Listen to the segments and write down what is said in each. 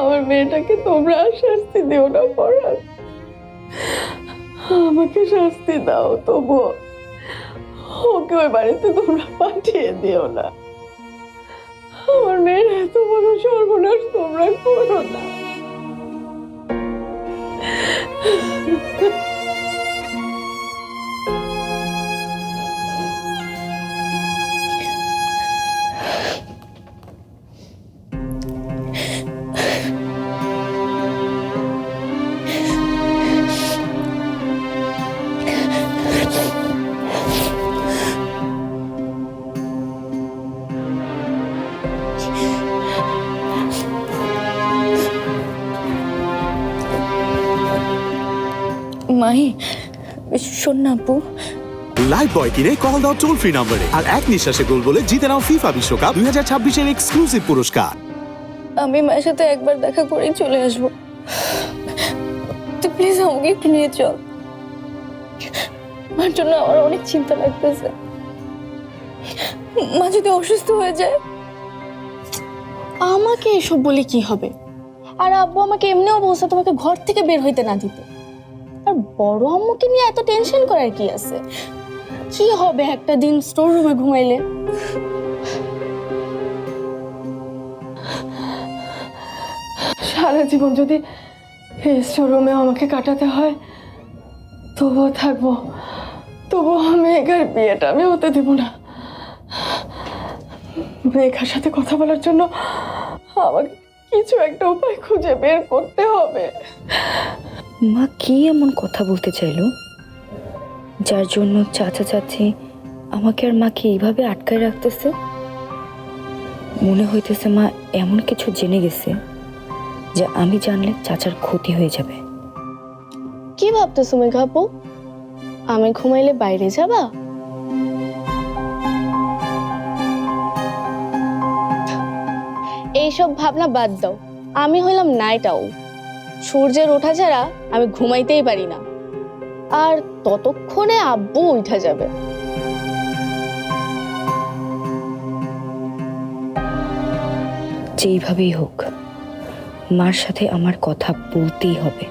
আমার মেয়েটাকে তোমরা আর শাস্তি দিও না ফরহাদ, আমাকে শাস্তি দাও, তবুও ওকে ওই বাড়িতে তোমরা পাঠিয়ে দিও না। আমার মেয়ের এত বড় সর্বনাশ তোমরা করো না। মাহি, শোন না আপু, লাইফ বয় কিনে কল দাও টোল ফ্রি নম্বরে আর এক নিঃশ্বাসে গোল বলে জিতে নাও ফিফা বিশ্বকাপ 2026-এর এক্সক্লুসিভ পুরস্কার। আমি মায়ের সাথে একবার দেখা করেই চলে আসবো, তুই প্লিজ আমাকে একটু নিয়ে চল। মার জন্য আমার অনেক চিন্তা লাগতেছে, মা যদি অসুস্থ হয়ে যায়। আমাকে এসব বলে কি হবে? আর আব্বু আমাকে এমনিও বলছে তোমাকে ঘর থেকে বের হইতে না দিতে। আর বড় আম্মুকে নিয়ে এত টেনশন করার কি আছে? কি হবে একটা দিন স্টোর রুমে ঘুমাইলে? সারা জীবন যদি এই স্টোর রুমে আমাকে কাটাতে হয় তবুও থাকবো, তবুও মেঘার বিয়েটা আমি হতে দেব না। মেঘার সাথে কথা বলার জন্য আমাকে কিছু একটা উপায় খুঁজে বের করতে হবে। মা কি এমন কথা বলতে চাইলো যার জন্য চাচা চাচি আমাকে আর মাকে এইভাবে আটকায় রাখতেছে? মনে হইতেছে মা এমন কিছু জেনে গেছে যে আমি জানলে চাচার ক্ষতি হয়ে যাবে। কি ভাবতেছো মেঘা আপু? আমি ঘুমাইলে বাইরে যাবা? এইসব ভাবনা বাদ দাও, আমি হইলাম নাইট আউল। সূর্যের ওঠা ছাড়া আমি ঘুমাইতেই পারি না। আর ততক্ষণে আব্বু উঠা যাবে। যেইভাবেই হোক মার সাথে আমার কথা বলতেই হবে,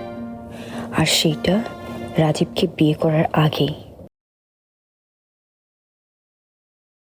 আর সেইটা রাজীবকে বিয়ে করার আগেই।